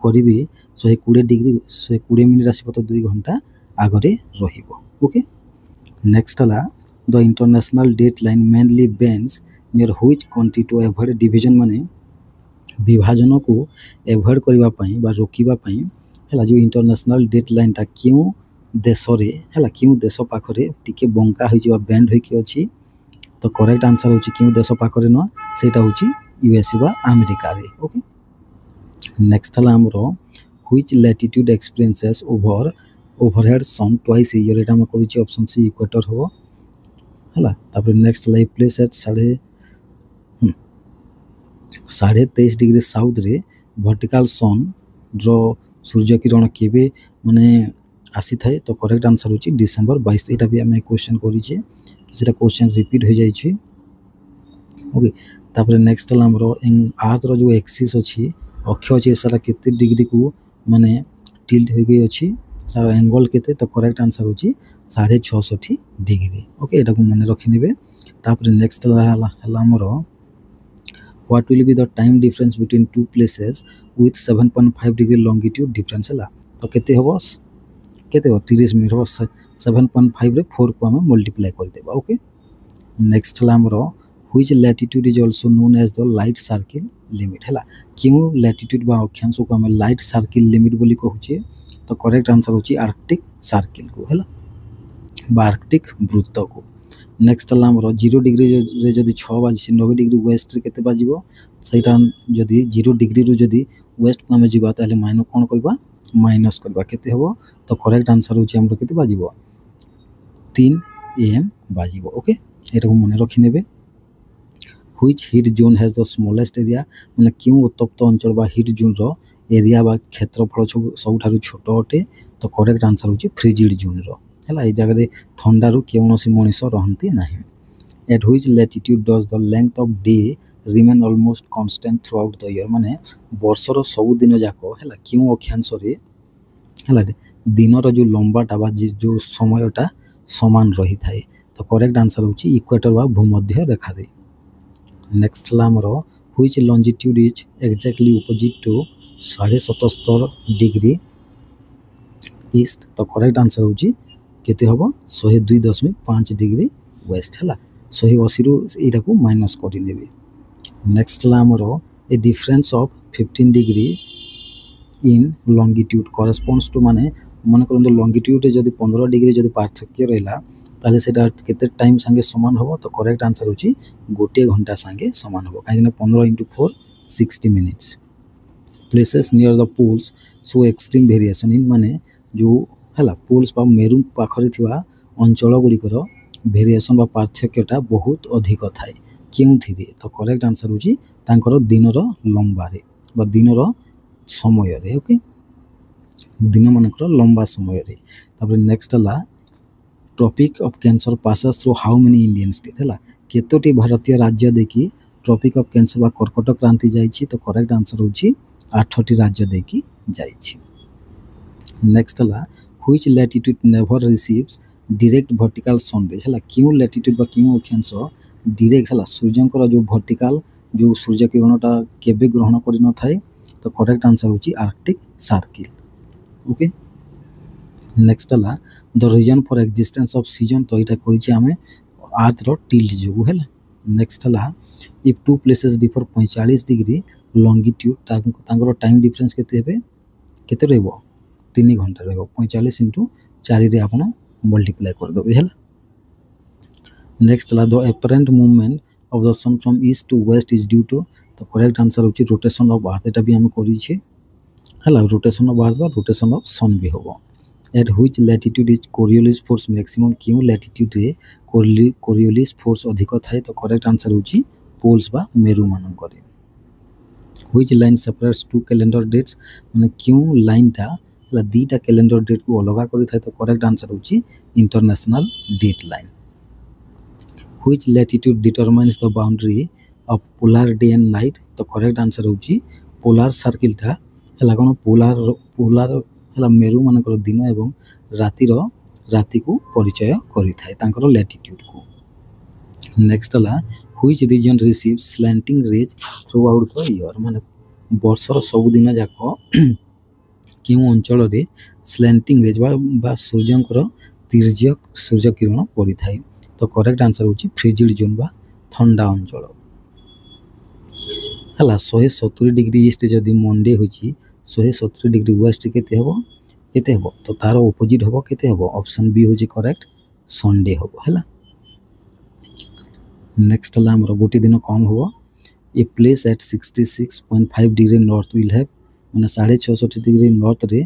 करिबी 120 डिग्री 120 मिनिट आसीबो तो 2 घंटा आगरे रहिबो। ओके नेक्स्ट हला the international date line mainly bends near which country to avoid division माने विभाजन को अवॉइड करबा पई बा रोकिबा पई हला जो इंटरनेशनल डेट लाइन ता क्यों देश रे हला क्यों देश पाखरे टिके बंका होई जिबा बेंड होई के अछि तो करेक्ट आंसर होची क्यों देश पाखरे न सेटा होची यूएसए बा अमेरिका रे। ओके नेक्स्ट हला हमरो which latitude experiences overhead sun twice a year एटा हम करिछि ऑप्शन सी इक्वेटर हो हला। तापर next life place at 23.5 degree south रे वर्टिकल सन ड्र सूर्य किरण केबे माने आसी थाए तो करेक्ट आंसर होची डिसेंबर 22 एटा भी हम क्वेश्चन करिछि किछटा क्वेश्चन रिपीट हो जाई छी। ओके तापर नेक्स्ट हला हमरो अर्थ रो जो एक्सिस अछि अक्ष अछि सारा केते डिग्री को माने टिल्ट हो गई अछि तार एंगल केते तो करेक्ट आंसर होची 6.65 डिग्री। ओके एटा को मन रखि नेबे। तापर नेक्स्ट हला हमरो what will be the time difference between two places with 7.5 degree longitude difference हला तो केते हो 30 मिनिट हो 7.5 रे 4 को हम मल्टीप्लाई कर देबा। ओके नेक्स्ट हला हमरो which latitude is also known as the light circle limit हला क्यों लैटिट्यूड बा अक्षांश को हम लाइट सर्किल लिमिट बोली कहूचे तो करेक्ट आंसर होची आर्कटिक सर्किल को हला बा आर्कटिक वृत्त को। नेक्स्ट हला हमरो 0 डिग्री रे जदी 6 बाजी 90 डिग्री वेस्ट रे केते बाजिबो सेटा जदी 0 डिग्री रु जदी वेस्ट को हम जिबा ताले माइनस कोन करबा माइनस करबा केते हबो तो करेक्ट आंसर होची हमरो केते बाजिबो 3 am बाजिबो। ओके एटा को मन रखि नेबे। Which hit zone has the smallest area माने क्यों उत्तप्त अंचल बा हिट जोन रो एरिया बा क्षेत्रफल सबुठारु छोट अटे तो करेक्ट आंसर होची फ्रिजिड जोन रो हला ए जगह रे ठंडारू कौनसी मनीष रहंती नाही at which latitude does the length of day remain almost constant throughout the year माने वर्षर सब दिन जाको हला क्यों अक्षांश रे हला दिनर जो लंबाटा बा जो समयटा समान रही थाए तो करेक्ट आंसर होची इक्वेटर बा भूमध्य रेखा रे नेक्स्ट ला हमर which longitude is exactly opposite to 77.5 degree east तो करेक्ट आंसर होची केते हबो 102.5 डिग्री वेस्ट हला 180 रु एटा को माइनस करि नेबे नेक्स्ट ला हमर a difference of 15 degree in longitude corresponds to माने मन करन लॉन्गिट्यूड जदी 15 डिग्री जदी पार्थक्य रहला ताले सेटा केते टाइम संगे समान होबो तो करेक्ट आंसर होची गोटे घंटा संगे समान होबो काहे 15 * 4 60 minutes places near the poles so extreme variation in माने जो हला पोल्स बा मेरू पाखरे थिवा अंचल गुड़िकर वेरिएशन बा पार्थक्यटा बहुत अधिक थाए क्यों थी तो करेक्ट आंसर होची तांकर दिनर लंबारे बा दिनर समय रे ओके दिन मानकर लंबा समय रे तापर नेक्स्ट ला tropic of cancer passes through how many Indian state हला केतोटी भारतीय राज्य देखि ट्रॉपिक ऑफ कैंसर बा कर्कट क्रांति जाईछि तो करेक्ट आंसर होछि 8टी राज्य देखि जाईछि नेक्स्ट ला which latitude never receives direct vertical sunrays हला क्यों लैटिट्यूड बा क्यों अक्षांश डायरेक्ट हला सूर्यंकर जो वर्टिकल जो सूर्य किरणटा केबे ग्रहण करि न थाए तो करेक्ट आंसर होची आर्कटिक सर्किल ओके नेक्स्ट ला the reason for existence of season तो एटा करिछि हमें अर्थ रो टिल्ट जो हैला नेक्स्ट ला if two places differ 45 degree longitude तांकर टाइम डिफरेंस केते रहबो 3 घंटा रहबो 45 * 4 रे आपण मल्टीप्लाई कर दबे हैला नेक्स्ट ला the apparent movement of the sun from east to west is due to तो करेक्ट आंसर होची रोटेशन ऑफ अर्थ एटा भी हम करि छी हला रोटेशन ऑफ अर्थ बा रोटेशन ऑफ सन भी होबो at which latitude is Coriolis force maximum क्यों लैटिट्यूड रे कोरियोलिस फोर्स अधिक थाए तो करेक्ट आंसर होची पोल्स बा मेरू मानन करे which line separates two calendar dates माने क्यों लाइनटा ला दीटा कैलेंडर डेट को अलगा करि थाए तो करेक्ट आंसर होची international date line which latitude determines the boundary of polar day and night तो करेक्ट आंसर होची पोलर सर्किलटा हला कोन पोलर हला मेरू मानकर दिन एवं राति को परिचय करि थाए तांकर लैटिट्यूड को नेक्स्ट ला which region receive slanting rays throughout the year माने वर्षर सब दिन जाको क्यों अंचल रे स्लैंटिंग रेज बा सूर्यंकर तिर्यक सूर्य किरण पड़ी थाए तो करेक्ट आंसर होची फ्रिजिड जोन बा ठंडा अंचल हला 170 डिग्री ईस्ट जदी मंडे होची 170 डिग्री वेस्ट केते हबो तो तार ऑपोजिट हबो केते हबो ऑप्शन बी होची करेक्ट संडे हबो हला नेक्स्ट ला हमर गोटी दिन कम हबो ए place eight 66.5 degree north will have माने 660 डिग्री नॉर्थ रे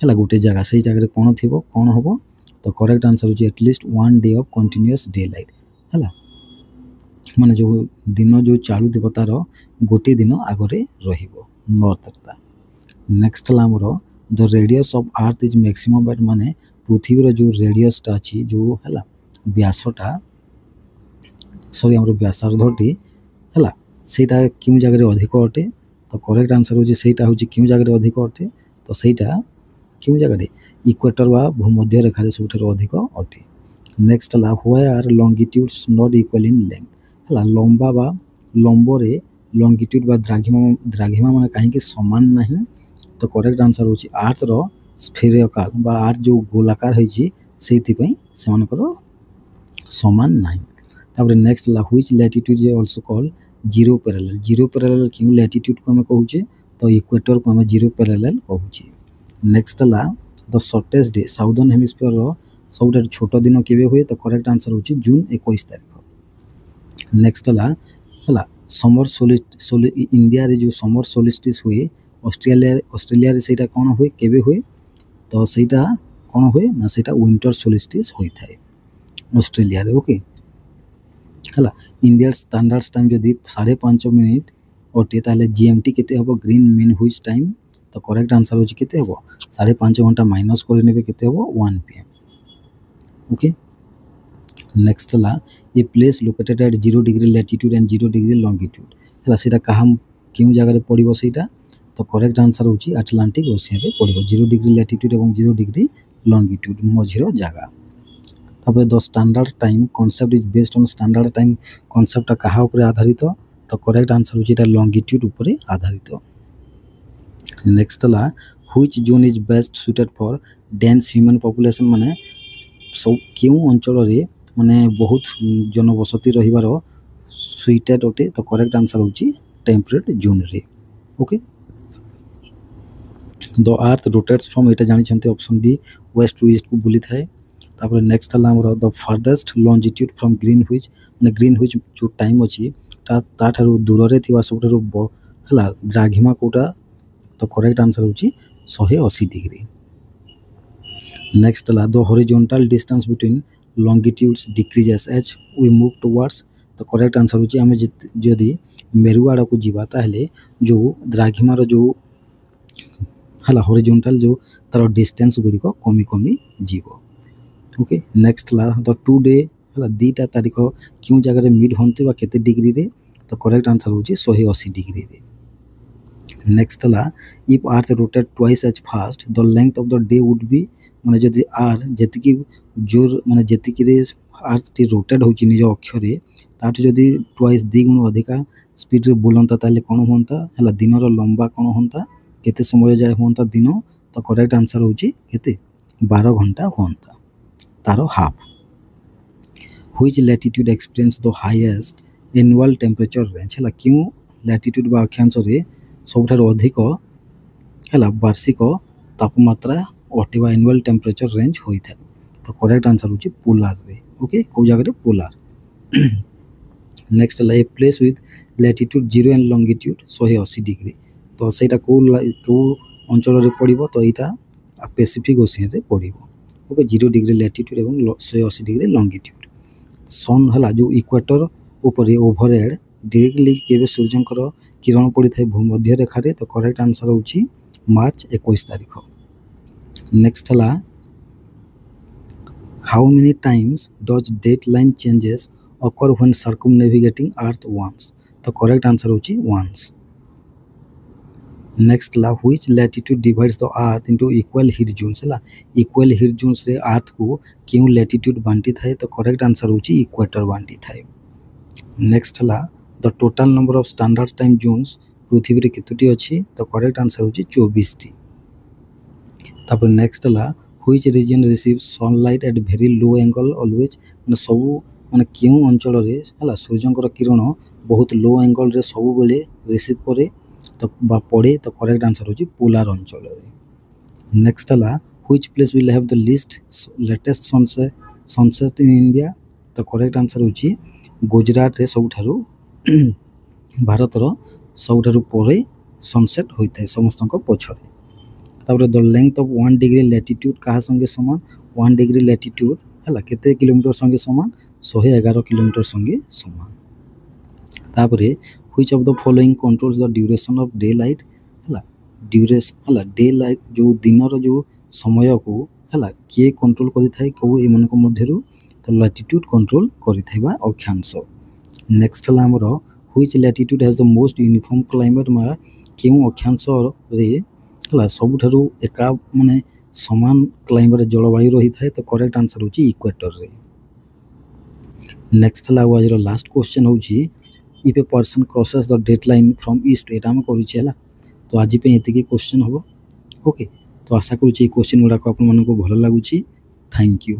हला गोटे जगह सही जगह रे कोन थिबो कोन हबो तो करेक्ट आंसर होची at least 1 day of continuous day light हला माने जो दिन जो चालू थिबो तार गोटे दिन आगरे रहिबो नॉर्थ ता नेक्स्ट ला हमर the radius of earth is maximum but माने पृथ्वी रो जो रेडियस ता अछि जो हला व्यासटा सॉरी हमर व्यासार्धटी हला सेटा क्यों जगह रे अधिक अटे तो करेक्ट आंसर होची सेटा होची क्यों जगह रे अधिक अटे तो सेटा क्यों जगह रे इक्वेटर बा भूमध्य रेखा रे सबठारो अधिक अटे नेक्स्ट ला where longitudes not equal in length हला लंबा बा लंबरे लॉन्गिट्यूड बा द्राघिमा माने काहे कि समान नहीं तो करेक्ट आंसर होची अर्थ रो स्फेरिकल बा अर्थ जो गोलाकार होईची सेति पई सेमानकर समान नहीं तापर नेक्स्ट ला which latitude is also called zero parallel क्यों लैटिट्यूड को हम कहूचे तो इक्वेटर को हम जीरो पैरेलल कहूचे नेक्स्ट ला the shortest day southern hemisphere रो सबटा छोट दिन केबे हुए तो करेक्ट आंसर होची जून 21 तारिख नेक्स्ट ला हला समर इंडिया रे जो समर सोलिस्टिस हुए ऑस्ट्रेलिया रे सेटा कोन हुए केबे हुए तो सेटा कोन हुए ना सेटा विंटर सोलिस्टिस होई थाए ऑस्ट्रेलिया रे ओके है इंडिया स्टैंडर्ड टाइम जदि 5:30 मिनिट अटे ताले जीएमटी केते हबो ग्रीन मीन व्हिच टाइम तो करेक्ट आंसर होची केते हबो 5:30 घंटा माइनस कर नेबे केते हबो 1 pm ओके नेक्स्ट ला a place located at 0 degree latitude and 0 degree longitude है सेटा कहा क्यों जगह पड़ो सेटा तो करेक्ट आंसर होची अटलांटिक ओशियन रे पड़ो 0 डिग्री लैटिट्यूड और 0 डिग्री लॉन्गिट्यूड मझिर जगह तापर the standard time concept is based on standard time concept कहा ऊपर आधारित तो करेक्ट आंसर होची लॉन्गिट्यूड ऊपर आधारित नेक्स्ट ला which zone is best suited for dense human population माने सब क्यों अंचल रे माने बहुत जनबसती रहिबार सुइटेड अटे तो करेक्ट आंसर होची टेम्परेट जोन रे okay the earth rotates from एटा जानि छन्ते option D west to east को बुली थाए तापर नेक्स्ट हला हमर the farthest longitude from Greenwich माने ग्रीनविच जो टाइम अछि ता थारु दूर रे थिबा सबठारु हला द्राघिमा कोटा तो करेक्ट आंसर होची 180 डिग्री नेक्स्ट हला the horizontal distance between longitudes decreases as we move towards तो करेक्ट आंसर होची हमें जदि मेरु आड़ को जीवा ताहले जो द्राघिमार जो हला हॉरिजॉन्टल जो तार डिस्टेंस गुडी को कमी कमी जीवो ओके नेक्स्ट ला द टू डे हला दीटा तारीख क्यों जगह रे मिड होंते बा केते डिग्री रे तो करेक्ट आंसर होची 180 डिग्री रे नेक्स्ट ला if earth rotate twice as fast the length of the day would be माने जदि अर्थ जेतिकी जोर माने जेतिकी रे अर्थ टी रोटेट होची निज अक्ष रे ताठी जदि ट्वाइस द्विगुण अधिका स्पीड रे बुलंता ताले कोन होंता हला दिन रो लंबा कोन होंता केते समय जाय होंता दिन तो करेक्ट आंसर होची केते 12 घंटा होंता तारो half which latitude experiences the highest annual temperature range हला क्यों लैटिट्यूड बा अक्षांश रे सबठार अधिक हला वार्षिक तापमात्रा अटेबा एनुअल टेम्परेचर रेंज होइथा तो करेक्ट आंसर होची पोलार रे ओके को जगह रे पोलार नेक्स्ट ला a place with latitude 0 and longitude 180 degree तो सेटा को अंचल रे पड़िबो तो एटा पैसिफिक ओशियन रे पड़िबो ओके 0 डिग्री लैटिट्यूड एवं 180 डिग्री लॉन्गिट्यूड सन हला जो इक्वेटर ऊपर ओवरहेड डायरेक्टली केबे सूर्यंकर किरण पड़ी थाए भूमध्य रेखा रे तो करेक्ट आंसर होची मार्च 21 तारीख नेक्स्ट हला how many times does dateline changes occur when circumnavigating earth once तो करेक्ट आंसर होची once नेक्स्ट ला which latitude divides the earth into equal heat zones हला इक्वल हीट जोन्स रे अर्थ को क्यों लैटिट्यूड बांटी थाए तो करेक्ट आंसर होची इक्वेटर बांटी थाए नेक्स्ट हला the total number of standard time zones पृथ्वी रे केतोटी अछि तो करेक्ट आंसर होची 24 टी तापर नेक्स्ट हला which region receives sunlight at very low angle always माने सब माने क्यों अंचल रे हला सूर्यंकर किरण बहुत लो एंगल रे सब बेले रिसीव करे तो बा पड़े तो करेक्ट आंसर होची पोलार अंचल रे नेक्स्ट हला which place will have the list latest sunset in India तो करेक्ट आंसर होची गुजरात रे सबठारु भारत रो सबठारु परे सनसेट होइते समस्त पछरे तापर the length of 1 degree latitude कहा संगे समान 1 डिग्री लैटिट्यूड हला केते किलोमीटर संगे समान 111 किलोमीटर संगे समान तापर which of the following controls the duration of day light हला ड्यूरेशन हला डे लाइट जो दिन रो जो समय को हला के कंट्रोल करि थाई को एमन को मध्यरु तो लैटिट्यूड कंट्रोल करि थाइबा अक्षांश नेक्स्ट हला हमरो which latitude has the most uniform climate मा केउ अक्षांश रे हला सबठारु एका माने समान क्लाइमेट जलवायु रही थाए तो करेक्ट आंसर होची इक्वेटर रे नेक्स्ट हला आज लास्ट क्वेश्चन होची if a person crosses the deadline from east एटा हम करूची हला तो आज पे एतिकी क्वेश्चन हो ओके तो आशा करूची क्वेश्चन गुडा को आपन मन को भलो लागुची थैंक यू।